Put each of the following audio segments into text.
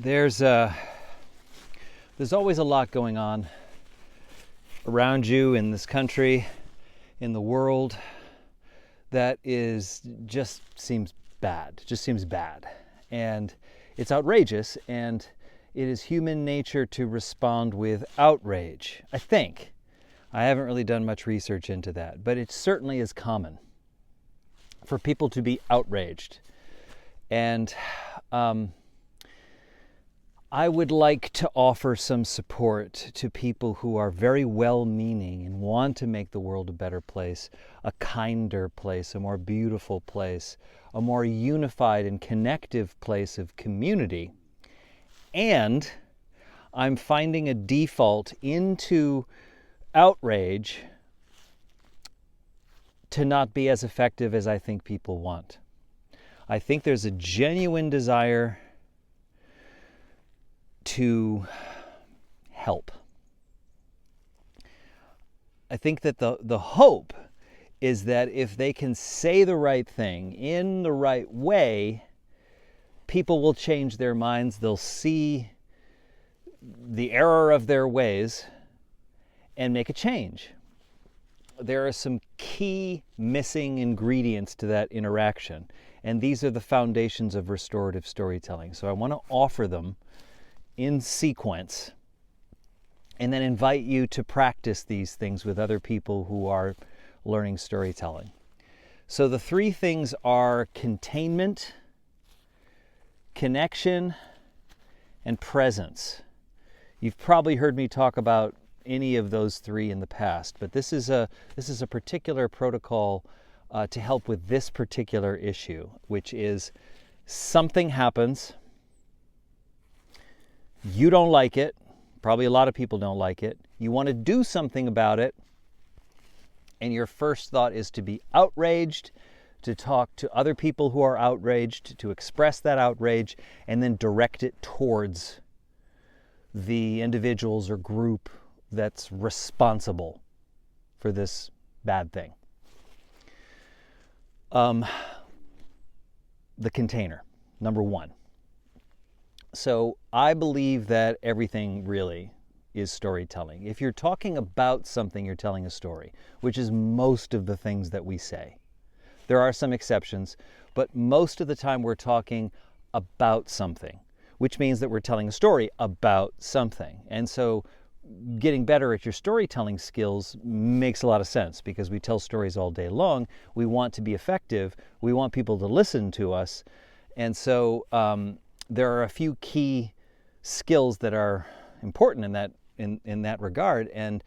There's always a lot going on around you in this country, in the world, that just seems bad. And it's outrageous, and it is human nature to respond with outrage, I think. I haven't really done much research into that, but it certainly is common for people to be outraged. And I would like to offer some support to people who are very well-meaning and want to make the world a better place, a kinder place, a more beautiful place, a more unified and connective place of community. And I'm finding a default into outrage to not be as effective as I think people want. I think there's a genuine desire to help. I think that the hope is that if they can say the right thing in the right way, people will change their minds. They'll see the error of their ways and make a change. There are some key missing ingredients to that interaction, and these are the foundations of restorative storytelling. So I want to offer them in sequence, and then invite you to practice these things with other people who are learning storytelling. So the three things are containment, connection, and presence. You've probably heard me talk about any of those three in the past, but this is a particular protocol to help with this particular issue, which is something happens. You don't like it. Probably a lot of people don't like it. You want to do something about it. And your first thought is to be outraged, to talk to other people who are outraged, to express that outrage, and then direct it towards the individuals or group that's responsible for this bad thing. The container, number one. So I believe that everything really is storytelling. If you're talking about something, you're telling a story, which is most of the things that we say. There are some exceptions, but most of the time we're talking about something, which means that we're telling a story about something. And so getting better at your storytelling skills makes a lot of sense, because we tell stories all day long. We want to be effective. We want people to listen to us. And so there are a few key skills that are important in that regard, and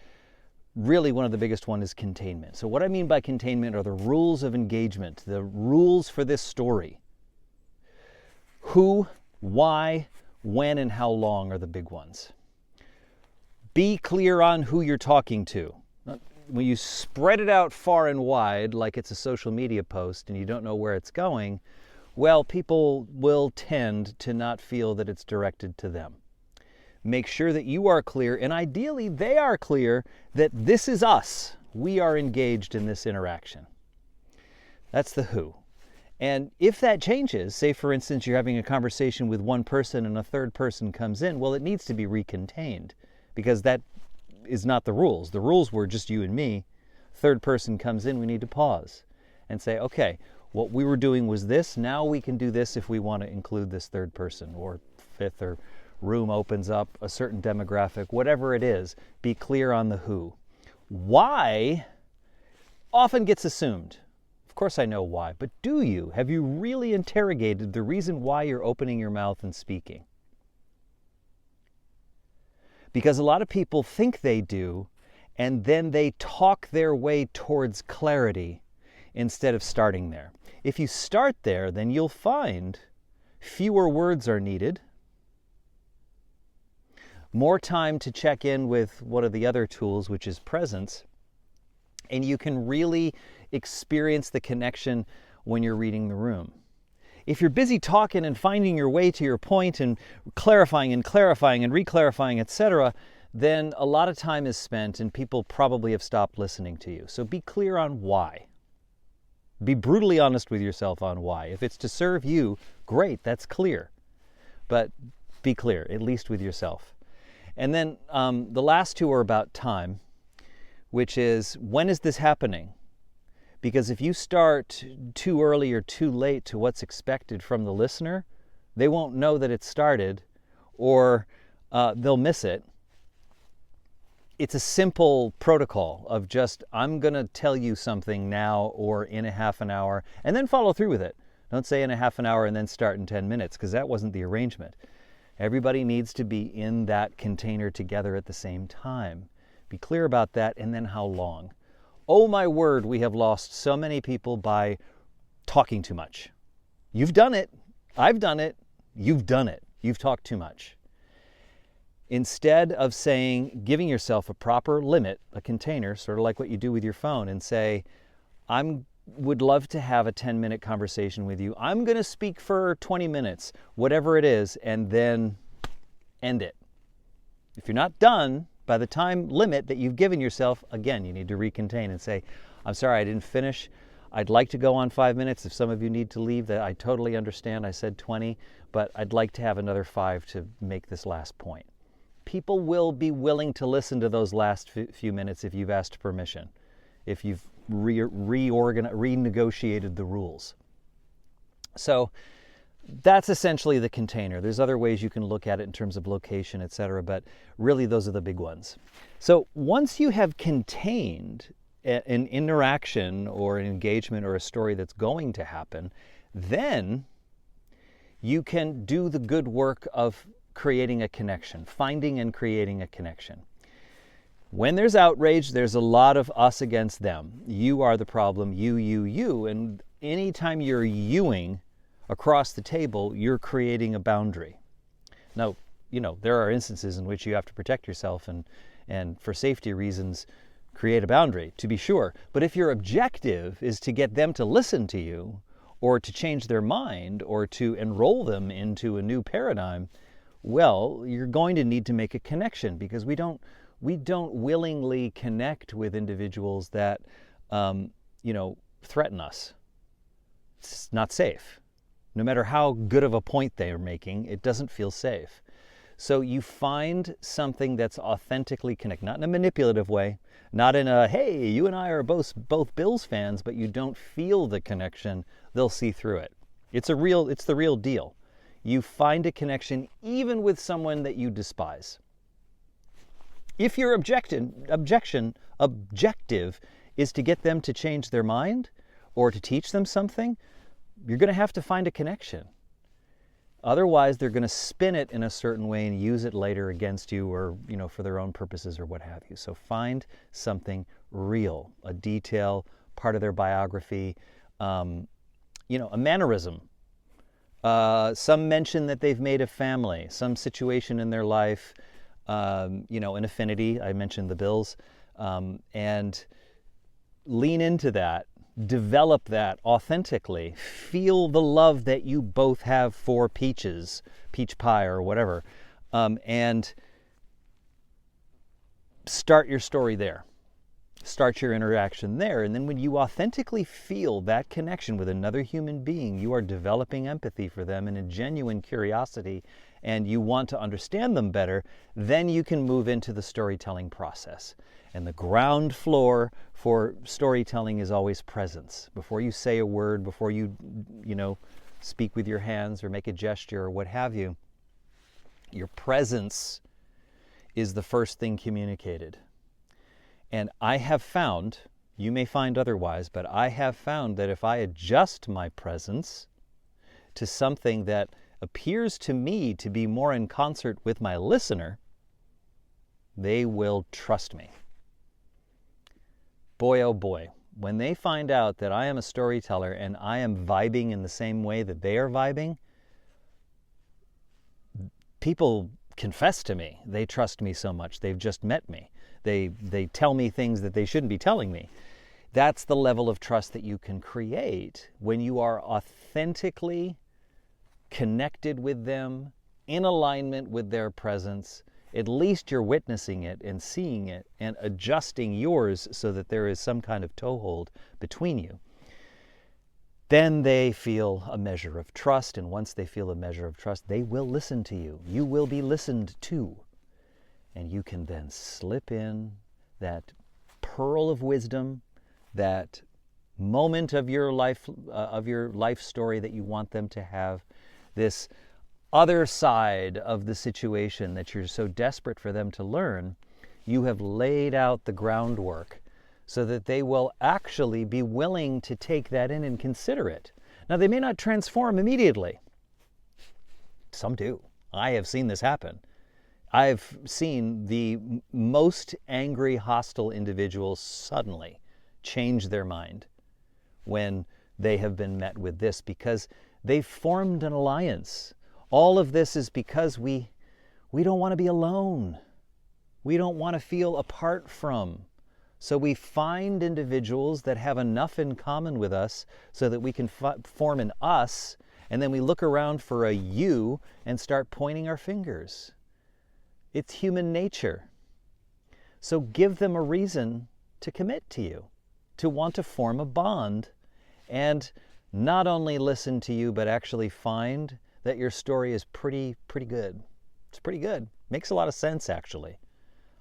really one of the biggest one is containment. So what I mean by containment are the rules of engagement, the rules for this story. Who, why, when, and how long are the big ones. Be clear on who you're talking to. When you spread it out far and wide, like it's a social media post and you don't know where it's going, well, people will tend to not feel that it's directed to them. Make sure that you are clear, and ideally they are clear, that this is us. We are engaged in this interaction. That's the who. And if that changes, say for instance you're having a conversation with one person and a third person comes in, well, it needs to be recontained, because that is not the rules. The rules were just you and me. Third person comes in, we need to pause and say, okay, what we were doing was this, now we can do this if we want to include this third person or fifth, or room opens up, a certain demographic, whatever it is. Be clear on the who. Why often gets assumed. Of course I know why, but do you? Have you really interrogated the reason why you're opening your mouth and speaking? Because a lot of people think they do, and then they talk their way towards clarity instead of starting there. If you start there, then you'll find fewer words are needed, more time to check in with one of the other tools, which is presence, and you can really experience the connection when you're reading the room. If you're busy talking and finding your way to your point and clarifying and re-clarifying, etc., then a lot of time is spent and people probably have stopped listening to you. So be clear on why. Be brutally honest with yourself on why. If it's to serve you, great, that's clear. But Be clear, at least with yourself. And then the last two are about time, which is, when is this happening? Because if you start too early or too late to what's expected from the listener, they won't know that it started, or they'll miss it. It's a simple protocol of just, I'm going to tell you something now or in a half an hour, and then follow through with it. Don't say in a half an hour and then start in 10 minutes, because that wasn't the arrangement. Everybody needs to be in that container together at the same time. Be clear about that, and then how long. Oh my word, we have lost so many people by talking too much. You've done it. I've done it. You've done it. You've talked too much. Instead of saying, giving yourself a proper limit, a container, sort of like what you do with your phone, and say, would love to have a 10-minute conversation with you. I'm going to speak for 20 minutes, whatever it is, and then end it. If you're not done by the time limit that you've given yourself, again, you need to recontain and say, I'm sorry, I didn't finish. I'd like to go on 5 minutes. If some of you need to leave, that I totally understand. I said 20, but I'd like to have another 5 to make this last point. People will be willing to listen to those last few minutes if you've asked permission, if you've renegotiated the rules. So that's essentially the container. There's other ways you can look at it in terms of location, etc., but really those are the big ones. So once you have contained an interaction or an engagement or a story that's going to happen, then you can do the good work of creating a connection, finding and creating a connection. When there's outrage, there's a lot of us against them. You are the problem, you. And anytime you're youing across the table, you're creating a boundary. Now, there are instances in which you have to protect yourself and for safety reasons, create a boundary, to be sure. But if your objective is to get them to listen to you, or to change their mind, or to enroll them into a new paradigm, well, you're going to need to make a connection, because we don't willingly connect with individuals that, threaten us. It's not safe. No matter how good of a point they are making, it doesn't feel safe. So you find something that's authentically connected, not in a manipulative way, not in a, hey, you and I are both Bills fans, but you don't feel the connection. They'll see through it. It's the real deal. You find a connection even with someone that you despise. If your objective is to get them to change their mind or to teach them something, you're going to have to find a connection. Otherwise, they're going to spin it in a certain way and use it later against you, or for their own purposes or what have you. So find something real, a detail, part of their biography, a mannerism. Some mention that they've made a family, some situation in their life, an affinity. I mentioned the Bills, and lean into that, develop that authentically, feel the love that you both have for peach pie or whatever, and start your story there. Start your interaction there. And then when you authentically feel that connection with another human being, you are developing empathy for them and a genuine curiosity, and you want to understand them better, then you can move into the storytelling process. And the ground floor for storytelling is always presence. Before you say a word, before you speak with your hands or make a gesture or what have you, your presence is the first thing communicated. And I have found, you may find otherwise, but I have found that if I adjust my presence to something that appears to me to be more in concert with my listener, they will trust me. Boy, oh boy, when they find out that I am a storyteller and I am vibing in the same way that they are vibing, people confess to me. They trust me so much. They've just met me. They tell me things that they shouldn't be telling me. That's the level of trust that you can create when you are authentically connected with them, in alignment with their presence. At least you're witnessing it and seeing it and adjusting yours so that there is some kind of toehold between you. then they feel a measure of trust, and once they feel a measure of trust, they will listen to you. You will be listened to, and you can then slip in that pearl of wisdom, that moment of your life story that you want them to have, this other side of the situation that you're so desperate for them to learn. You have laid out the groundwork so that they will actually be willing to take that in and consider it. Now, they may not transform immediately. Some do. I have seen this happen. I've seen the most angry, hostile individuals suddenly change their mind when they have been met with this, because they've formed an alliance. All of this is because we don't want to be alone. We don't want to feel apart from. So we find individuals that have enough in common with us so that we can form an us, and then we look around for a you and start pointing our fingers. It's human nature. So give them a reason to commit to you, to want to form a bond, and not only listen to you, but actually find that your story is pretty good. It's pretty good. Makes a lot of sense, actually.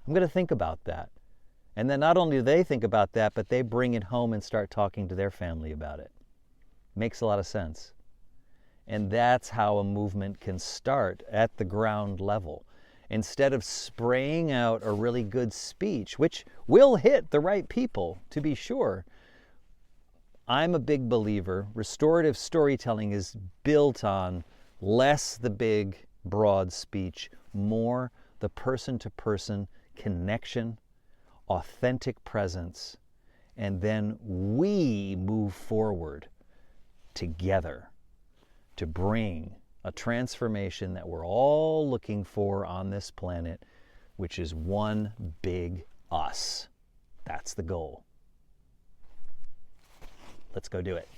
I'm going to think about that. And then not only do they think about that, but they bring it home and start talking to their family about it. Makes a lot of sense. And that's how a movement can start at the ground level. Instead of spraying out a really good speech, which will hit the right people, to be sure, I'm a big believer. Restorative storytelling is built on less the big, broad speech, more the person-to-person connection, authentic presence, and then we move forward together to bring a transformation that we're all looking for on this planet, which is one big us. That's the goal. Let's go do it.